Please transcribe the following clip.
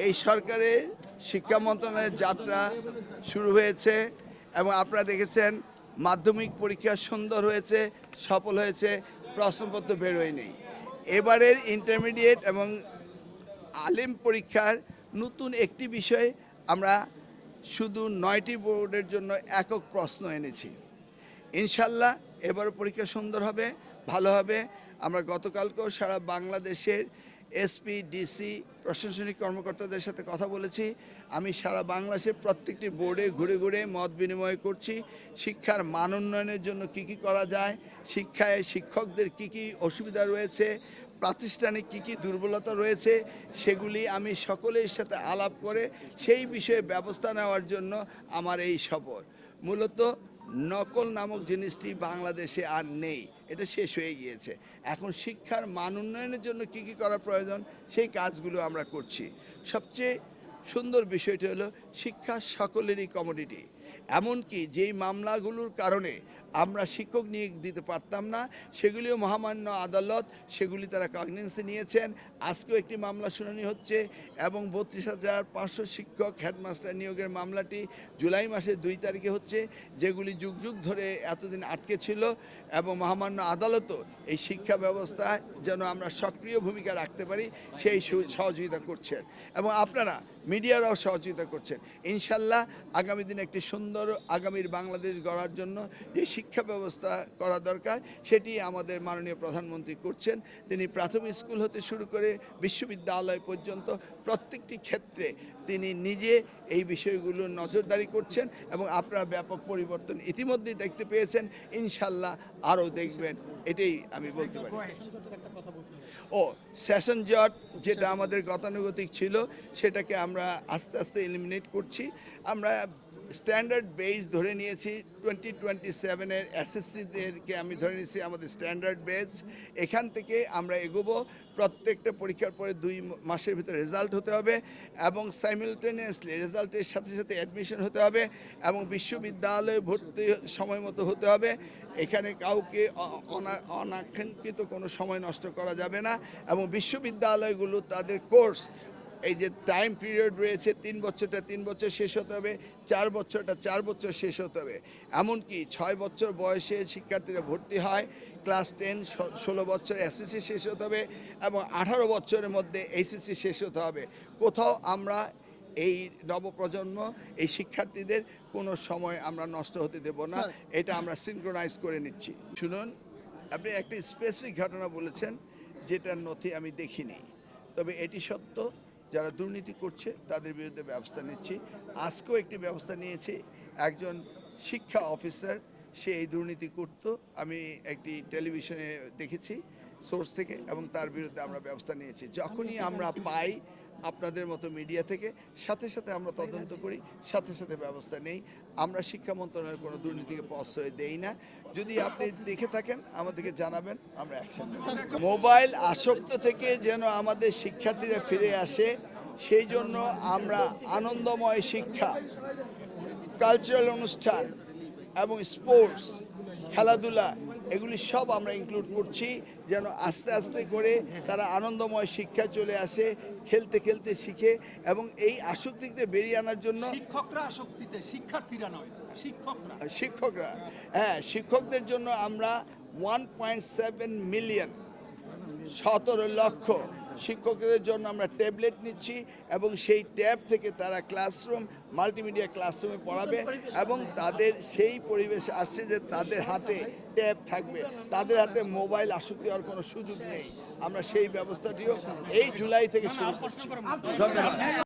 এই সরকারের শিক্ষা মন্ত্রণালয়ের যাত্রা শুরু হয়েছে এবং আপনারা দেখেছেন মাধ্যমিক পরীক্ষা সুন্দর হয়েছে, সফল হয়েছে, প্রশ্নপত্র বেরোয়নি। এবারের ইন্টারমিডিয়েট এবং আলিম পরীক্ষার নতুন একটি বিষয় আমরা শুধু 9টি বোর্ডের জন্য একক প্রশ্ন এনেছি। ইনশাল্লাহ এবারও পরীক্ষা সুন্দর হবে, ভালো হবে। আমরা গতকালকেও সারা বাংলাদেশের এসপি, ডিসি, প্রশাসনিক কর্মকর্তাদের সাথে কথা বলেছি। আমি সারা বাংলাদেশের প্রত্যেকটি বোর্ডে ঘুরে ঘুরে মত বিনিময় করছি। শিক্ষার মান উন্নয়নের জন্য কী কী করা যায়, শিক্ষায় শিক্ষকদের কী কী অসুবিধা রয়েছে, প্রাতিষ্ঠানিক কী কী দুর্বলতা রয়েছে, সেগুলি আমি সকলের সাথে আলাপ করে সেই বিষয়ে ব্যবস্থা নেওয়ার জন্য আমার এই সফর। মূলত নকল নামক জিনিসটি বাংলাদেশে আর নেই, এটা শেষ হয়ে গিয়েছে। এখন শিক্ষার মান উন্নয়নের জন্য কী কী করা প্রয়োজন সেই কাজগুলো আমরা করছি। সবচেয়ে সুন্দর বিষয়টি হলো শিক্ষা সকলেরই কমোডিটি। এমনকি যেই মামলাগুলোর কারণে আমরা শিক্ষক নিয়োগ দিতে পারতাম না, সেগুলিও মহামান্য আদালত সেগুলি তারা কগনিজেন্সে নিয়েছেন। আজকেও একটি মামলা শুনানি হচ্ছে এবং 32,500 শিক্ষক হেডমাস্টার নিয়োগের মামলাটি জুলাই মাসের 2 তারিখে হচ্ছে, যেগুলি যুগ যুগ ধরে এতদিন আটকে ছিল। এবং মহামান্য আদালতও এই শিক্ষা ব্যবস্থায় যেন আমরা সক্রিয় ভূমিকা রাখতে পারি সেই সহযোগিতা করছেন এবং আপনারা মিডিয়ারাও সহযোগিতা করছেন। ইনশাল্লাহ আগামী দিনে একটি সুন্দর আগামীর বাংলাদেশ গড়ার জন্য যে শিক্ষা ব্যবস্থা করা দরকার সেটি আমাদের মাননীয় প্রধানমন্ত্রী করছেন। তিনি প্রাথমিক স্কুল হতে শুরু করে বিশ্ববিদ্যালয় পর্যন্ত প্রত্যেকটি ক্ষেত্রে তিনি নিজে এই বিষয়গুলো নজরদারি করছেন এবং আপনারা ব্যাপক পরিবর্তন ইতিমধ্যেই দেখতে পেয়েছেন। ইনশাল্লাহ আরও দেখবেন, এটাই আমি বলতে পারি। সেশন জট যেটা আমাদের গতানুগতিক ছিল সেটাকে আমরা আস্তে আস্তে এলিমিনেট করছি। আমরা স্ট্যান্ডার্ড বেস ধরে নিয়েছি। 2027-এর এসএসসিদেরকে আমি ধরে নিয়েছি আমাদের স্ট্যান্ডার্ড বেস। এখান থেকে আমরা এগোবো। প্রত্যেকটা পরীক্ষার পরে 2 মাসের ভিতরে রেজাল্ট হতে হবে এবং সাইমিলটেনিয়াসলি রেজাল্টের সাথে সাথে অ্যাডমিশন হতে হবে এবং বিশ্ববিদ্যালয়ে ভর্তি সময় মতো হতে হবে। এখানে কাউকে অনাকাঙ্ক্ষিত কোনো সময় নষ্ট করা যাবে না এবং বিশ্ববিদ্যালয়গুলো তাদের কোর্স এই যে টাইম পিরিয়ড রয়েছে 3 বছরটা 3 বছর শেষ হতে হবে, 4 বছরটা 4 বছর শেষ হতে হবে। এমনকি 6 বছর বয়সে শিক্ষার্থীরা ভর্তি হয়, ক্লাস 10 16 বছর এসএসসি শেষ হতে হবে এবং 18 বছরের মধ্যে এইচএসসি শেষ হতে হবে। কোথাও আমরা এই নবপ্রজন্ম এই শিক্ষার্থীদের কোনো সময় আমরা নষ্ট হতে দেব না, এটা আমরা সিনক্রোনাইজ করে নিচ্ছি। শুনুন, আপনি একটি স্পেসিফিক ঘটনা বলেছেন যেটার নথি আমি দেখিনি, তবে এটি সত্য। যারা দুর্নীতি করছে তাদের বিরুদ্ধে ব্যবস্থা নিচ্ছি। আজকেও একটি ব্যবস্থা নিয়েছি। একজন শিক্ষা অফিসার সে এই দুর্নীতি করত, আমি একটি টেলিভিশনে দেখেছি সোর্স থেকে, এবং তার বিরুদ্ধে আমরা ব্যবস্থা নিয়েছি। যখনই আমরা পাই আপনাদের মতো মিডিয়া থেকে সাথে সাথে আমরা তদন্ত করি, সাথে সাথে ব্যবস্থা নেই। আমরা শিক্ষা মন্ত্রণালয়ের কোনো দুর্নীতিকে প্রশ্রয় দেই না। যদি আপনি দেখে থাকেন আমাদেরকে জানাবেন, আমরা অ্যাকশন নেব। মোবাইল আসক্ত থেকে যেন আমাদের শিক্ষার্থীরা ফিরে আসে সেই জন্য আমরা আনন্দময় শিক্ষা, কালচারাল অনুষ্ঠান এবং স্পোর্টস, খেলাধুলা এগুলি সব আমরা ইনক্লুড করছি যেন আস্তে আস্তে করে তারা আনন্দময় শিক্ষা চলে আসে, খেলতে খেলতে শিখে। এবং এই আসক্তি থেকে বেরিয়ে আনার জন্য শিক্ষকরা আসক্তিতে, শিক্ষার্থীরা নয়, শিক্ষকরা হ্যাঁ, শিক্ষকদের জন্য আমরা 1.7 মিলিয়ন 17 লক্ষ শিক্ষকদের জন্য আমরা ট্যাবলেট নিচ্ছি এবং সেই ট্যাব থেকে তারা ক্লাসরুম মাল্টিমিডিয়া ক্লাসরুমে পড়াবে এবং তাদের সেই পরিবেশে আসছে যে তাদের হাতে ট্যাব থাকবে, তাদের হাতে মোবাইল আসক্তি হওয়ার কোনো সুযোগ নেই। আমরা সেই ব্যবস্থাটিও এই জুলাই থেকে শুরু করছি। ধন্যবাদ।